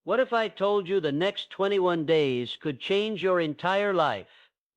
What if I told you the next 21 days could change your entire life?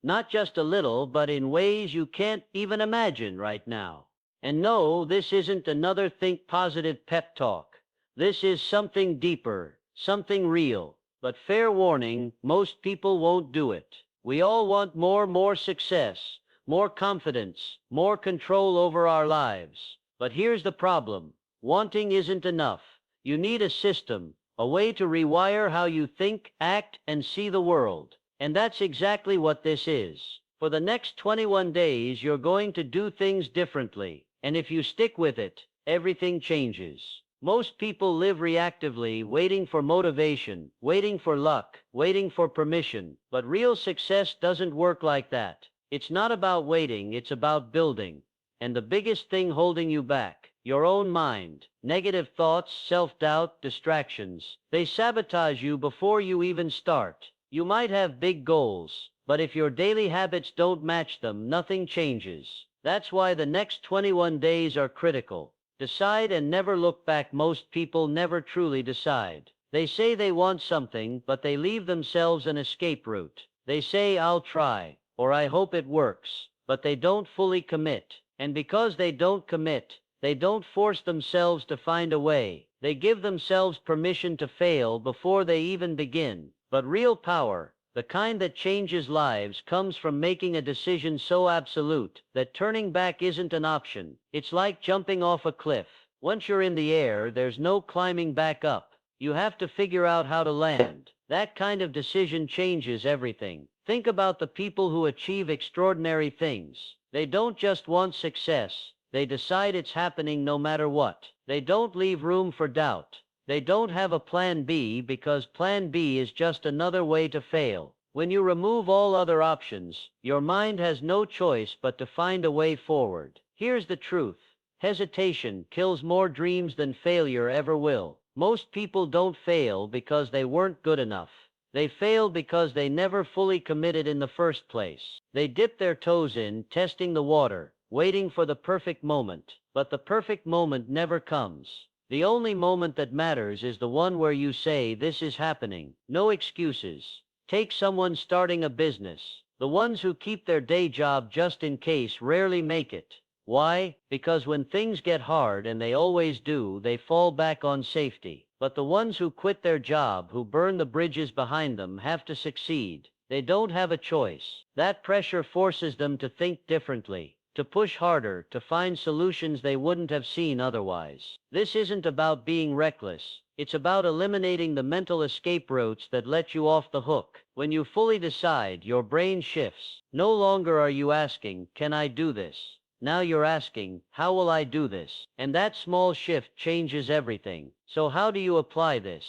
Not just a little, but in ways you can't even imagine right now. And no, this isn't another think positive pep talk. This is something deeper, something real. But fair warning, most people won't do it. We all want more success, more confidence, more control over our lives. But here's the problem. Wanting isn't enough. You need a system, a way to rewire how you think, act, and see the world. And that's exactly what this is. For the next 21 days, you're going to do things differently. And if you stick with it, everything changes. Most people live reactively, waiting for motivation, waiting for luck, waiting for permission. But real success doesn't work like that. It's not about waiting, it's about building. And the biggest thing holding you back, your own mind, negative thoughts, self-doubt, distractions, they sabotage you before you even start. You might have big goals, but if your daily habits don't match them, nothing changes. That's why the next 21 days are critical. Decide and never look back. Most people never truly decide. They say they want something, but they leave themselves an escape route. They say, I'll try, or I hope it works, but they don't fully commit. And because they don't commit, they don't force themselves to find a way. They give themselves permission to fail before they even begin. But real power, the kind that changes lives, comes from making a decision so absolute that turning back isn't an option. It's like jumping off a cliff. Once you're in the air, there's no climbing back up. You have to figure out how to land. That kind of decision changes everything. Think about the people who achieve extraordinary things. They don't just want success. They decide it's happening no matter what. They don't leave room for doubt. They don't have a plan B, because plan B is just another way to fail. When you remove all other options, your mind has no choice but to find a way forward. Here's the truth. Hesitation kills more dreams than failure ever will. Most people don't fail because they weren't good enough. They fail because they never fully committed in the first place. They dip their toes in, testing the water, waiting for the perfect moment. But the perfect moment never comes. The only moment that matters is the one where you say, this is happening. No excuses. Take someone starting a business. The ones who keep their day job just in case rarely make it. Why? Because when things get hard, and they always do, they fall back on safety. But the ones who quit their job, who burn the bridges behind them, have to succeed. They don't have a choice. That pressure forces them to think differently, to push harder, to find solutions they wouldn't have seen otherwise. This isn't about being reckless. It's about eliminating the mental escape routes that let you off the hook. When you fully decide, your brain shifts. No longer are you asking, can I do this? Now you're asking, how will I do this? And that small shift changes everything. So how do you apply this?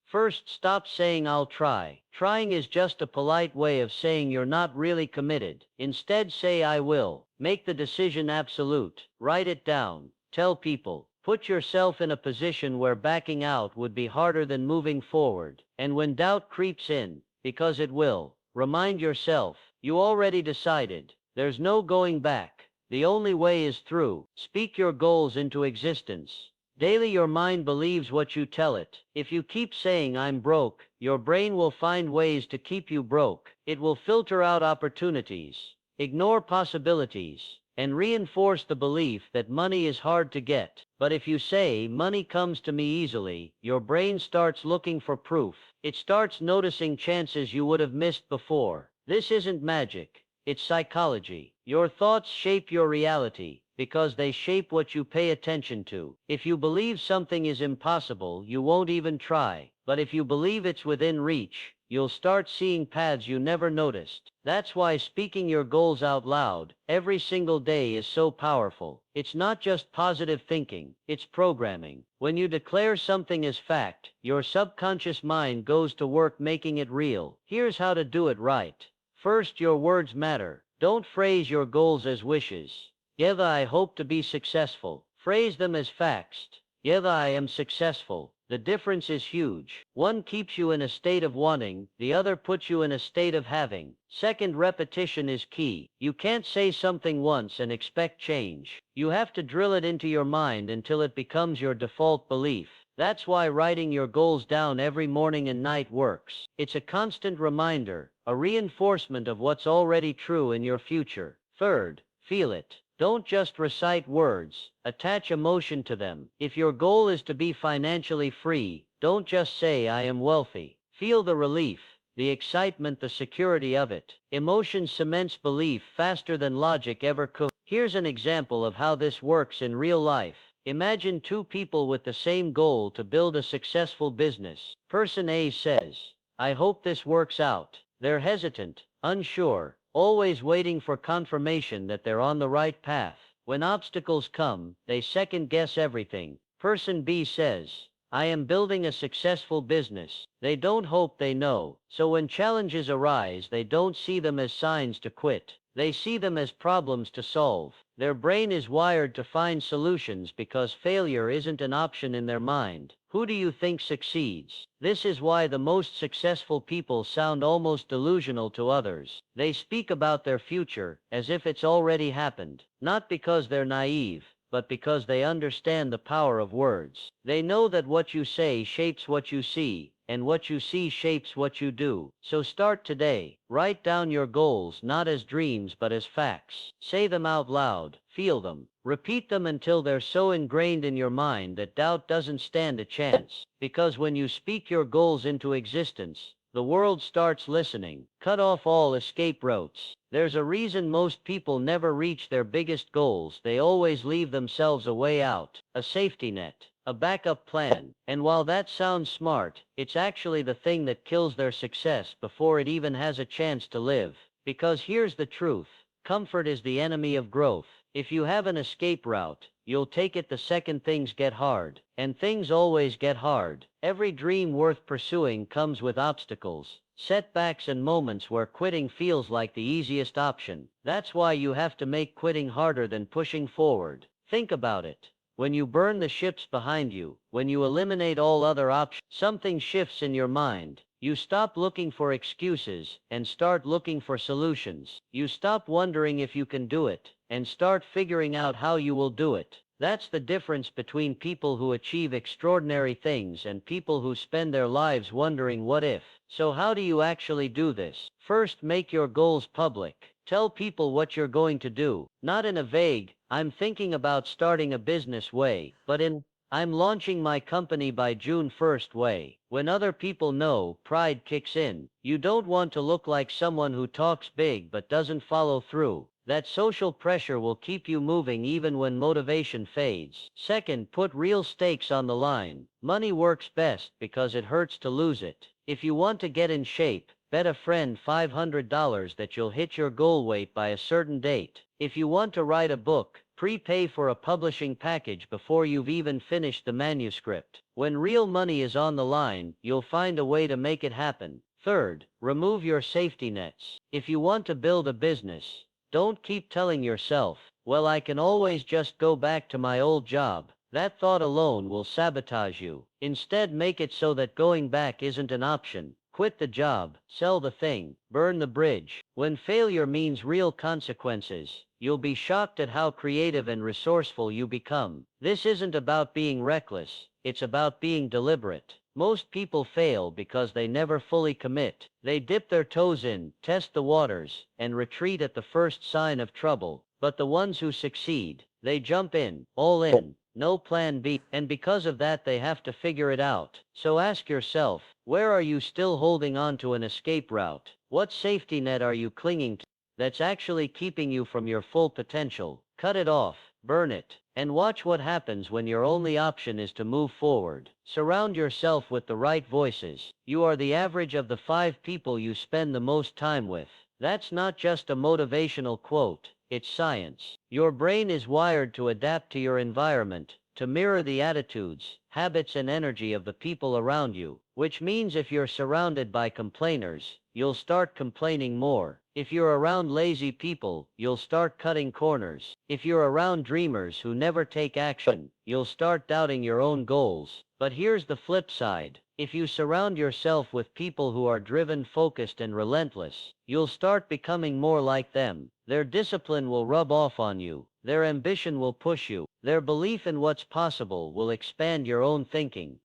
First, stop saying I'll try. Trying is just a polite way of saying you're not really committed. Instead, say I will. Make the decision absolute. Write it down. Tell people. Put yourself in a position where backing out would be harder than moving forward. And when doubt creeps in, because it will, remind yourself, you already decided. There's no going back. The only way is through. Speak your goals into existence. Daily your mind believes what you tell it. If you keep saying I'm broke, your brain will find ways to keep you broke. It will filter out opportunities, ignore possibilities, and reinforce the belief that money is hard to get. But if you say money comes to me easily, your brain starts looking for proof. It starts noticing chances you would have missed before. This isn't magic. It's psychology. Your thoughts shape your reality because they shape what you pay attention to. If you believe something is impossible, you won't even try. But if you believe it's within reach, you'll start seeing paths you never noticed. That's why speaking your goals out loud every single day is so powerful. It's not just positive thinking, it's programming. When you declare something as fact, your subconscious mind goes to work making it real. Here's how to do it right. First, your words matter. Don't phrase your goals as wishes. Yeah, I hope to be successful. Phrase them as facts. Yeah, I am successful. The difference is huge. One keeps you in a state of wanting, the other puts you in a state of having. Second, repetition is key. You can't say something once and expect change. You have to drill it into your mind until it becomes your default belief. That's why writing your goals down every morning and night works. It's a constant reminder, a reinforcement of what's already true in your future. Third, feel it. Don't just recite words, attach emotion to them. If your goal is to be financially free, don't just say I am wealthy. Feel the relief, the excitement, the security of it. Emotion cements belief faster than logic ever could. Here's an example of how this works in real life. Imagine two people with the same goal to build a successful business. Person A says, I hope this works out. They're hesitant, unsure, always waiting for confirmation that they're on the right path. When obstacles come, they second guess everything. Person B says, I am building a successful business. They don't hope, they know. So when challenges arise, they don't see them as signs to quit. They see them as problems to solve. Their brain is wired to find solutions because failure isn't an option in their mind. Who do you think succeeds? This is why the most successful people sound almost delusional to others. They speak about their future as if it's already happened, not because they're naive, but because they understand the power of words. They know that what you say shapes what you see, and what you see shapes what you do. So start today. Write down your goals not as dreams but as facts. Say them out loud. Feel them. Repeat them until they're so ingrained in your mind that doubt doesn't stand a chance. Because when you speak your goals into existence, the world starts listening. Cut off all escape routes. There's a reason most people never reach their biggest goals. They always leave themselves a way out, a safety net, a backup plan. And while that sounds smart, it's actually the thing that kills their success before it even has a chance to live. Because here's the truth. Comfort is the enemy of growth. If you have an escape route, you'll take it the second things get hard. And things always get hard. Every dream worth pursuing comes with obstacles, setbacks, and moments where quitting feels like the easiest option. That's why you have to make quitting harder than pushing forward. Think about it. When you burn the ships behind you, when you eliminate all other options, something shifts in your mind. You stop looking for excuses and start looking for solutions. You stop wondering if you can do it and start figuring out how you will do it. That's the difference between people who achieve extraordinary things and people who spend their lives wondering what if. So how do you actually do this? First, make your goals public. Tell people what you're going to do, not in a vague, I'm thinking about starting a business way, but in, I'm launching my company by June 1st way. When other people know, pride kicks in. You don't want to look like someone who talks big but doesn't follow through. That social pressure will keep you moving even when motivation fades. Second, put real stakes on the line. Money works best because it hurts to lose it. If you want to get in shape, bet a friend $500 that you'll hit your goal weight by a certain date. If you want to write a book, prepay for a publishing package before you've even finished the manuscript. When real money is on the line, you'll find a way to make it happen. Third, remove your safety nets. If you want to build a business, don't keep telling yourself, well, I can always just go back to my old job. That thought alone will sabotage you. Instead, make it so that going back isn't an option. Quit the job, sell the thing, burn the bridge. When failure means real consequences, you'll be shocked at how creative and resourceful you become. This isn't about being reckless, it's about being deliberate. Most people fail because they never fully commit. They dip their toes in, test the waters, and retreat at the first sign of trouble. But the ones who succeed, they jump in, all in, no plan B, and because of that they have to figure it out. So ask yourself, where are you still holding on to an escape route? What safety net are you clinging to that's actually keeping you from your full potential? Cut it off, burn it, and watch what happens when your only option is to move forward. Surround yourself with the right voices. You are the average of the 5 people you spend the most time with. That's not just a motivational quote, it's science. Your brain is wired to adapt to your environment, to mirror the attitudes, habits, and energy of the people around you, which means if you're surrounded by complainers, you'll start complaining more. If you're around lazy people, you'll start cutting corners. If you're around dreamers who never take action, you'll start doubting your own goals. But here's the flip side. If you surround yourself with people who are driven, focused, and relentless, you'll start becoming more like them. Their discipline will rub off on you. Their ambition will push you. Their belief in what's possible will expand your own thinking.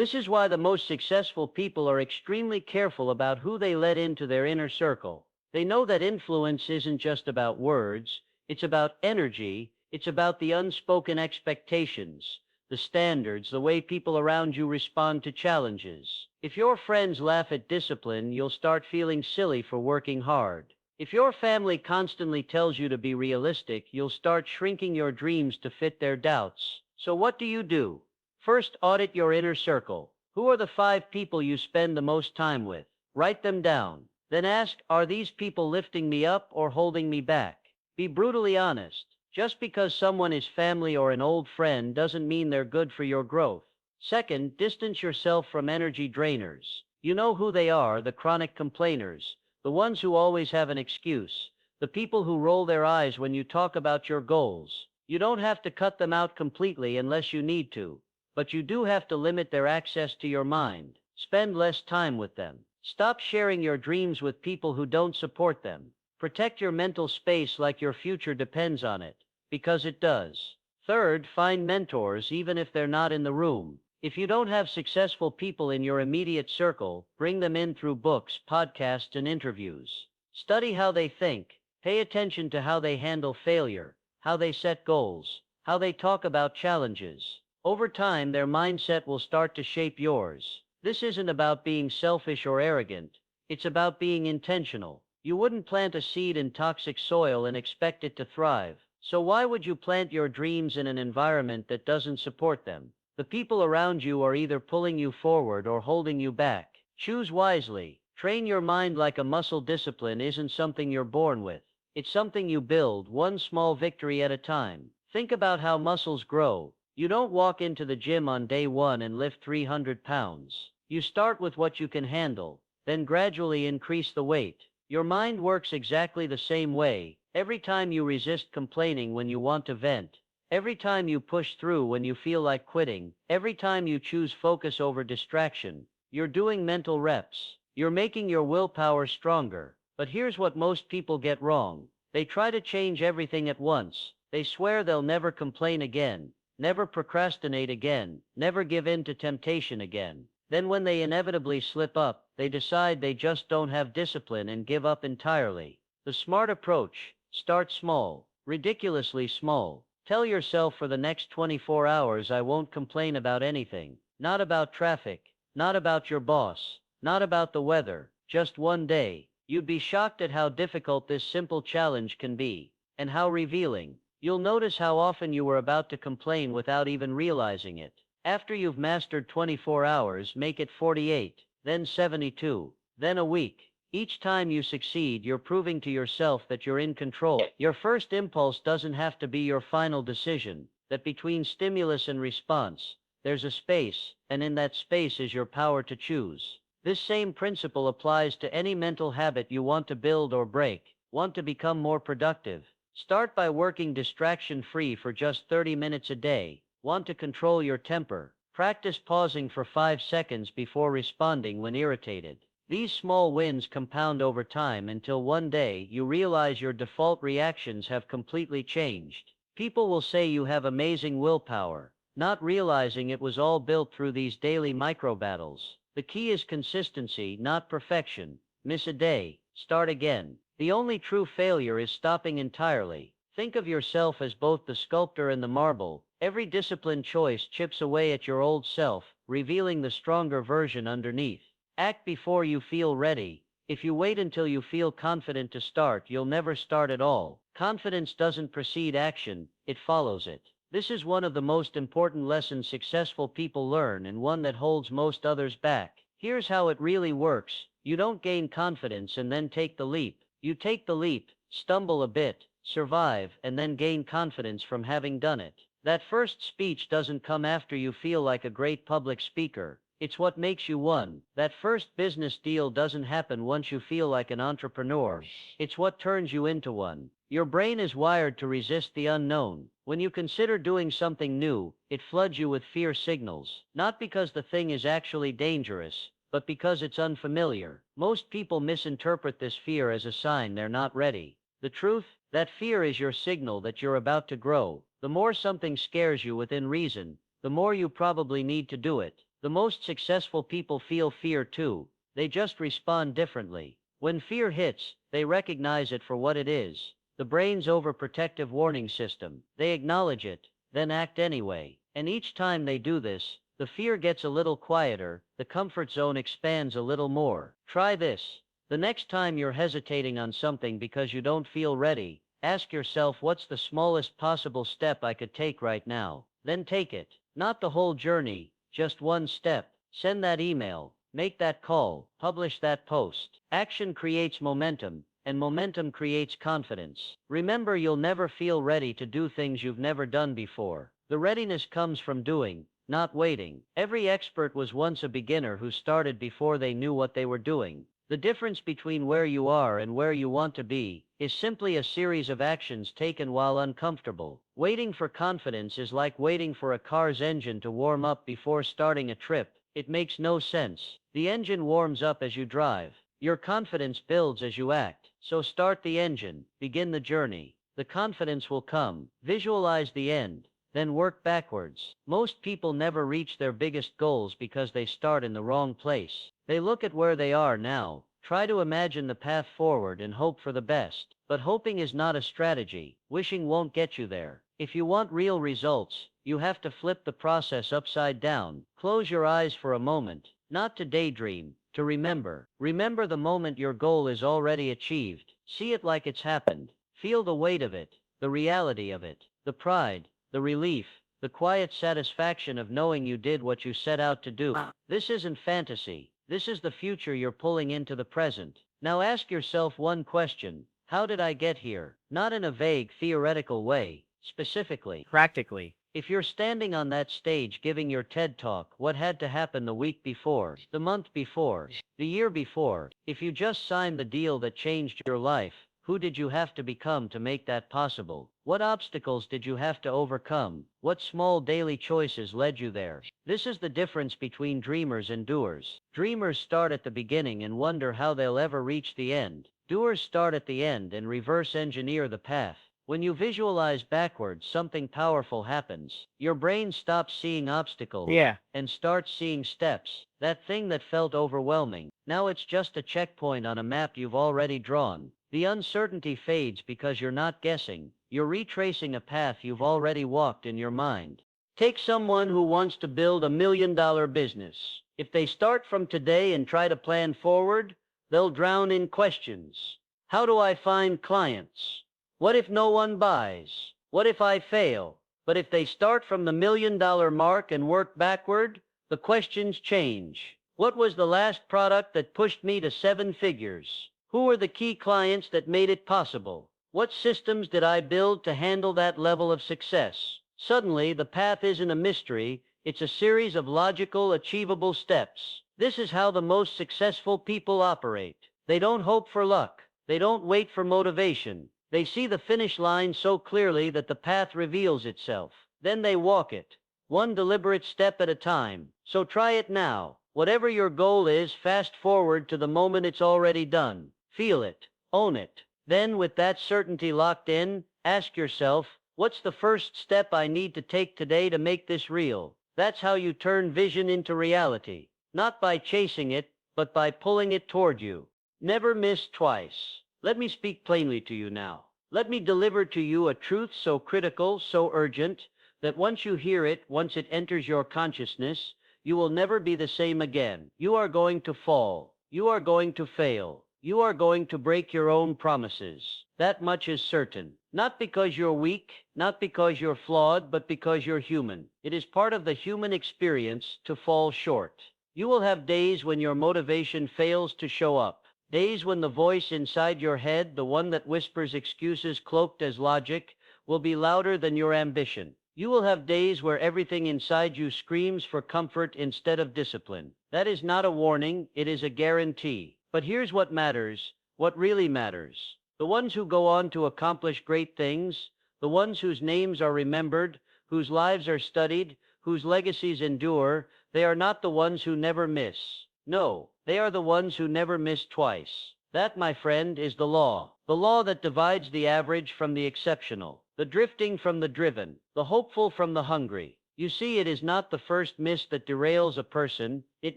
This is why the most successful people are extremely careful about who they let into their inner circle. They know that influence isn't just about words, it's about energy, it's about the unspoken expectations, the standards, the way people around you respond to challenges. If your friends laugh at discipline, you'll start feeling silly for working hard. If your family constantly tells you to be realistic, you'll start shrinking your dreams to fit their doubts. So what do? First, audit your inner circle. Who are the 5 people you spend the most time with? Write them down. Then ask, are these people lifting me up or holding me back? Be brutally honest. Just because someone is family or an old friend doesn't mean they're good for your growth. Second, distance yourself from energy drainers. You know who they are, the chronic complainers, the ones who always have an excuse, the people who roll their eyes when you talk about your goals. You don't have to cut them out completely unless you need to. But you do have to limit their access to your mind. Spend less time with them. Stop sharing your dreams with people who don't support them. Protect your mental space like your future depends on it, because it does. Third, find mentors even if they're not in the room. If you don't have successful people in your immediate circle, bring them in through books, podcasts, and interviews. Study how they think. Pay attention to how they handle failure, how they set goals, how they talk about challenges. Over time, their mindset will start to shape yours. This isn't about being selfish or arrogant. It's about being intentional. You wouldn't plant a seed in toxic soil and expect it to thrive. So why would you plant your dreams in an environment that doesn't support them? The people around you are either pulling you forward or holding you back. Choose wisely. Train your mind like a muscle. Discipline isn't something you're born with. It's something you build, one small victory at a time. Think about how muscles grow. You don't walk into the gym on day 1 and lift 300 pounds. You start with what you can handle, then gradually increase the weight. Your mind works exactly the same way. Every time you resist complaining when you want to vent, every time you push through when you feel like quitting, every time you choose focus over distraction, you're doing mental reps. You're making your willpower stronger. But here's what most people get wrong. They try to change everything at once. They swear they'll never complain again, never procrastinate again, never give in to temptation again. Then when they inevitably slip up, they decide they just don't have discipline and give up entirely. The smart approach: start small, ridiculously small. Tell yourself, for the next 24 hours I won't complain about anything. Not about traffic, not about your boss, not about the weather, just one day. You'd be shocked at how difficult this simple challenge can be, and how revealing. You'll notice how often you were about to complain without even realizing it. After you've mastered 24 hours, make it 48, then 72, then a week. Each time you succeed, you're proving to yourself that you're in control. Your first impulse doesn't have to be your final decision, that between stimulus and response, there's a space, and in that space is your power to choose. This same principle applies to any mental habit you want to build or break. Want to become more productive? Start by working distraction-free for just 30 minutes a day. Want to control your temper? Practice pausing for 5 seconds before responding when irritated. These small wins compound over time until one day you realize your default reactions have completely changed. People will say you have amazing willpower, not realizing it was all built through these daily micro-battles. The key is consistency, not perfection. Miss a day, start again. The only true failure is stopping entirely. Think of yourself as both the sculptor and the marble. Every disciplined choice chips away at your old self, revealing the stronger version underneath. Act before you feel ready. If you wait until you feel confident to start, you'll never start at all. Confidence doesn't precede action, it follows it. This is one of the most important lessons successful people learn, and one that holds most others back. Here's how it really works. You don't gain confidence and then take the leap. You take the leap, stumble a bit, survive, and then gain confidence from having done it. That first speech doesn't come after you feel like a great public speaker. It's what makes you one. That first business deal doesn't happen once you feel like an entrepreneur. It's what turns you into one. Your brain is wired to resist the unknown. When you consider doing something new, it floods you with fear signals. Not because the thing is actually dangerous, but because it's unfamiliar. Most people misinterpret this fear as a sign they're not ready. The truth? That fear is your signal that you're about to grow. The more something scares you within reason, the more you probably need to do it. The most successful people feel fear too. They just respond differently. When fear hits, they recognize it for what it is, the brain's overprotective warning system. They acknowledge it, then act anyway. And each time they do this, the fear gets a little quieter, the comfort zone expands a little more. Try this. The next time you're hesitating on something because you don't feel ready, ask yourself, what's the smallest possible step I could take right now? Then take it. Not the whole journey, just one step. Send that email, make that call, publish that post. Action creates momentum, and momentum creates confidence. Remember, you'll never feel ready to do things you've never done before. The readiness comes from doing, not waiting. Every expert was once a beginner who started before they knew what they were doing. The difference between where you are and where you want to be is simply a series of actions taken while uncomfortable. Waiting for confidence is like waiting for a car's engine to warm up before starting a trip. It makes no sense. The engine warms up as you drive. Your confidence builds as you act. So start the engine, begin the journey. The confidence will come. Visualize the end, then work backwards. Most people never reach their biggest goals because they start in the wrong place. They look at where they are now, try to imagine the path forward and hope for the best. But hoping is not a strategy. Wishing won't get you there. If you want real results, you have to flip the process upside down. Close your eyes for a moment, not to daydream, to remember. Remember the moment your goal is already achieved. See it like it's happened. Feel the weight of it, the reality of it, the pride, the relief, the quiet satisfaction of knowing you did what you set out to do. This isn't fantasy. This is the future you're pulling into the present. Now ask yourself one question. How did I get here? Not in a vague, theoretical way. Specifically, Practically. if you're standing on that stage giving your TED Talk, what had to happen the week before, the month before, the year before? If you just signed the deal that changed your life, who did you have to become to make that possible? What obstacles did you have to overcome? What small daily choices led you there? This is the difference between dreamers and doers. Dreamers start at the beginning and wonder how they'll ever reach the end. Doers start at the end and reverse engineer the path. When you visualize backwards, something powerful happens. Your brain stops seeing obstacles and starts seeing steps. That thing that felt overwhelming, now it's just a checkpoint on a map you've already drawn. The uncertainty fades because you're not guessing. You're retracing a path you've already walked in your mind. Take someone who wants to build $1 million business. If they start from today and try to plan forward, they'll drown in questions. How do I find clients? What if no one buys? What if I fail? But if they start from the $1 million mark and work backward, the questions change. What was the last product that pushed me to 7 figures? Who were the key clients that made it possible? What systems did I build to handle that level of success? Suddenly, the path isn't a mystery, it's a series of logical, achievable steps. This is how the most successful people operate. They don't hope for luck. They don't wait for motivation. They see the finish line so clearly that the path reveals itself. Then they walk it, one deliberate step at a time. So try it now. Whatever your goal is, fast forward to the moment it's already done. Feel it. Own it. Then, with that certainty locked in, ask yourself, what's the first step I need to take today to make this real? That's how you turn vision into reality. Not by chasing it, but by pulling it toward you. Never miss twice. Let me speak plainly to you now. Let me deliver to you a truth so critical, so urgent, that once you hear it, once it enters your consciousness, you will never be the same again. You are going to fall. You are going to fail. You are going to break your own promises. That much is certain. Not because you're weak, not because you're flawed, but because you're human. It is part of the human experience to fall short. You will have days when your motivation fails to show up. Days when the voice inside your head, the one that whispers excuses cloaked as logic, will be louder than your ambition. You will have days where everything inside you screams for comfort instead of discipline. That is not a warning, it is a guarantee. But here's what matters, what really matters. The ones who go on to accomplish great things, the ones whose names are remembered, whose lives are studied, whose legacies endure, they are not the ones who never miss. No, they are the ones who never miss twice. That, my friend, is the law that divides the average from the exceptional, the drifting from the driven, the hopeful from the hungry. You see, it is not the first miss that derails a person. It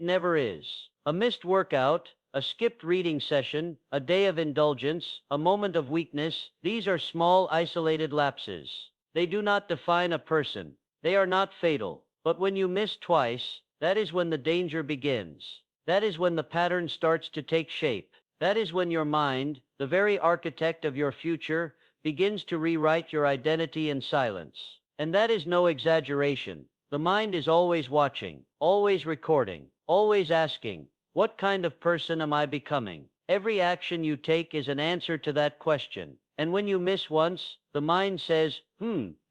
never is. A missed workout, a skipped reading session, a day of indulgence, a moment of weakness, these are small, isolated lapses. They do not define a person. They are not fatal. But when you miss twice, that is when the danger begins. That is when the pattern starts to take shape. That is when your mind, the very architect of your future, begins to rewrite your identity in silence. And that is no exaggeration. The mind is always watching, always recording, always asking, what kind of person am I becoming? Every action you take is an answer to that question. And when you miss once, the mind says,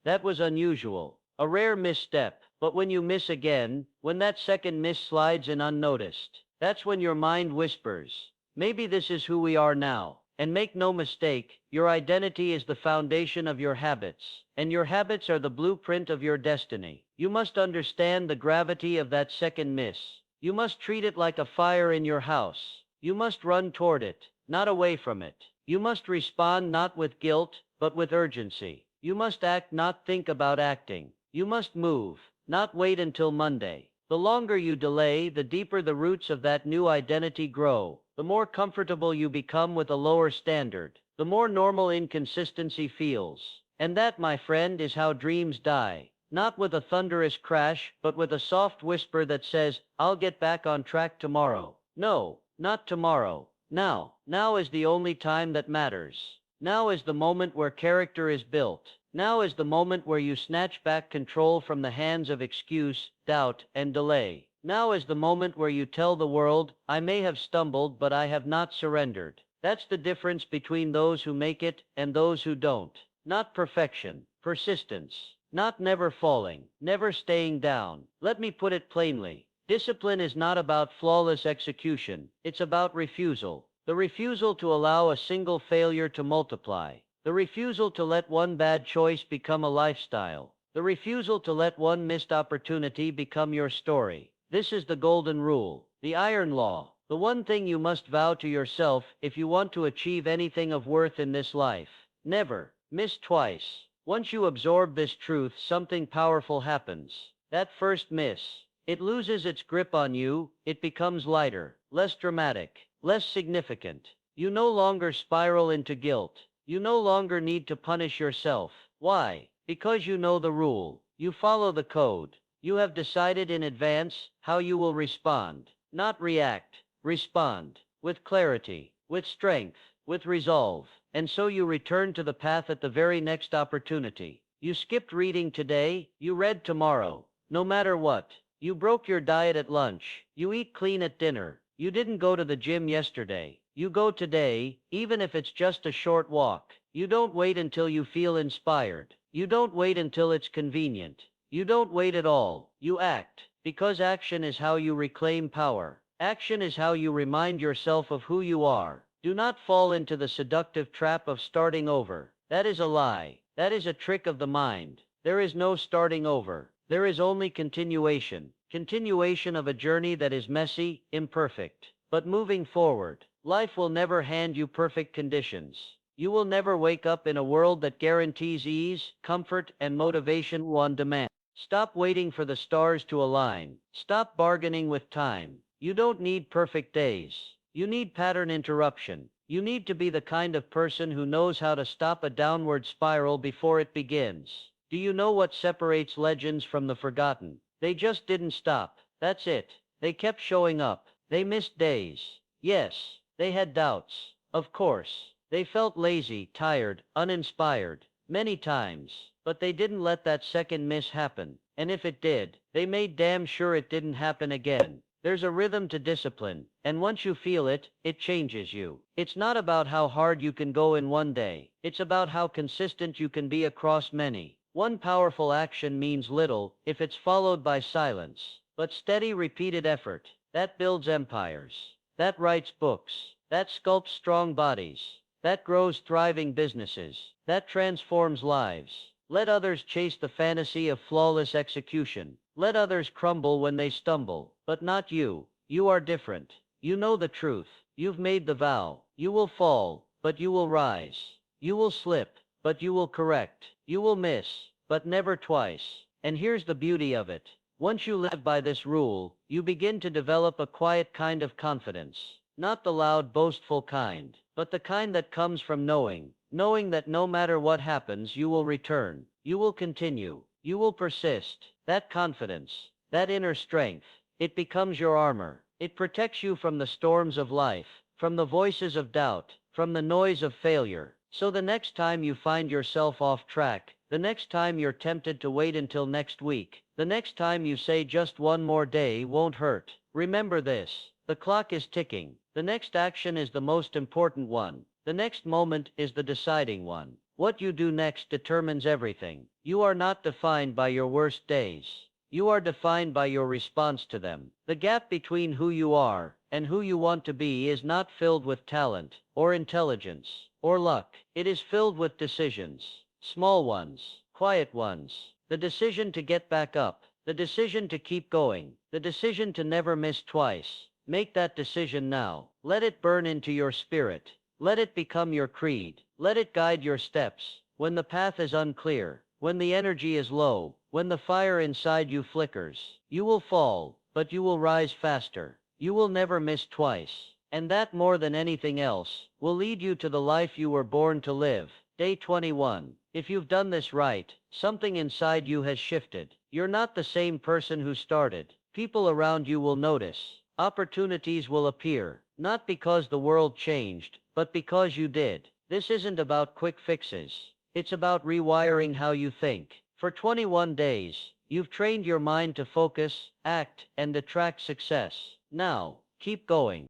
that was unusual, a rare misstep. But when you miss again, when that second miss slides in unnoticed, that's when your mind whispers, maybe this is who we are now. And make no mistake, your identity is the foundation of your habits, and your habits are the blueprint of your destiny. You must understand the gravity of that second miss. You must treat it like a fire in your house. You must run toward it, not away from it. You must respond not with guilt, but with urgency. You must act, not think about acting. You must move, not wait until Monday. The longer you delay, the deeper the roots of that new identity grow. The more comfortable you become with a lower standard, the more normal inconsistency feels. And that, my friend, is how dreams die. Not with a thunderous crash, but with a soft whisper that says, I'll get back on track tomorrow. No, not tomorrow. Now. Now is the only time that matters. Now is the moment where character is built. Now is the moment where you snatch back control from the hands of excuse, doubt, and delay. Now is the moment where you tell the world, I may have stumbled, but I have not surrendered. That's the difference between those who make it and those who don't. Not perfection, persistence. Not never falling, never staying down. Let me put it plainly. Discipline is not about flawless execution. It's about refusal. The refusal to allow a single failure to multiply. The refusal to let one bad choice become a lifestyle. The refusal to let one missed opportunity become your story. This is the golden rule, the iron law, the one thing you must vow to yourself if you want to achieve anything of worth in this life. Never miss twice. Once you absorb this truth, something powerful happens. That first miss, it loses its grip on you, it becomes lighter, less dramatic, less significant. You no longer spiral into guilt. You no longer need to punish yourself. Why? Because you know the rule. You follow the code. You have decided in advance how you will respond. Not react. Respond. With clarity. With strength. With resolve. And so you return to the path at the very next opportunity. You skipped reading today. You read tomorrow. No matter what. You broke your diet at lunch. You eat clean at dinner. You didn't go to the gym yesterday. You go today, even if it's just a short walk. You don't wait until you feel inspired. You don't wait until it's convenient. You don't wait at all. You act, because action is how you reclaim power. Action is how you remind yourself of who you are. Do not fall into the seductive trap of starting over. That is a lie. That is a trick of the mind. There is no starting over. There is only continuation. Continuation of a journey that is messy, imperfect, but moving forward. Life will never hand you perfect conditions. You will never wake up in a world that guarantees ease, comfort, and motivation on demand. Stop waiting for the stars to align. Stop bargaining with time. You don't need perfect days. You need pattern interruption. You need to be the kind of person who knows how to stop a downward spiral before it begins. Do you know what separates legends from the forgotten? They just didn't stop. That's it. They kept showing up. They missed days. Yes. They had doubts. Of course. They felt lazy, tired, uninspired, many times. But they didn't let that second miss happen. And if it did, they made damn sure it didn't happen again. There's a rhythm to discipline, and once you feel it, it changes you. It's not about how hard you can go in one day. It's about how consistent you can be across many. One powerful action means little if it's followed by silence. But steady, repeated effort, that builds empires. That writes books. That sculpts strong bodies. That grows thriving businesses. That transforms lives. Let others chase the fantasy of flawless execution. Let others crumble when they stumble. But not you. You are different. You know the truth. You've made the vow. You will fall, but you will rise. You will slip, but you will correct. You will miss, but never twice. And here's the beauty of it. Once you live by this rule, you begin to develop a quiet kind of confidence. Not the loud, boastful kind, but the kind that comes from knowing that no matter what happens, you will return, you will continue, you will persist. That confidence, that inner strength, it becomes your armor. It protects you from the storms of life, from the voices of doubt, from the noise of failure. So the next time you find yourself off track, the next time you're tempted to wait until next week, the next time you say just one more day won't hurt, remember this. The clock is ticking. The next action is the most important one. The next moment is the deciding one. What you do next determines everything. You are not defined by your worst days. You are defined by your response to them. The gap between who you are and who you want to be is not filled with talent, or intelligence, or luck. It is filled with decisions. Small ones, quiet ones. The decision to get back up. The decision to keep going. The decision to never miss twice. Make that decision now. Let it burn into your spirit. Let it become your creed. Let it guide your steps. When the path is unclear, when the energy is low, when the fire inside you flickers, you will fall, but you will rise faster. You will never miss twice. And that, more than anything else, will lead you to the life you were born to live. Day 21. If you've done this right, something inside you has shifted. You're not the same person who started. People around you will notice. Opportunities will appear, not because the world changed, but because you did. This isn't about quick fixes. It's about rewiring how you think. For 21 days, you've trained your mind to focus, act, and attract success. Now, keep going.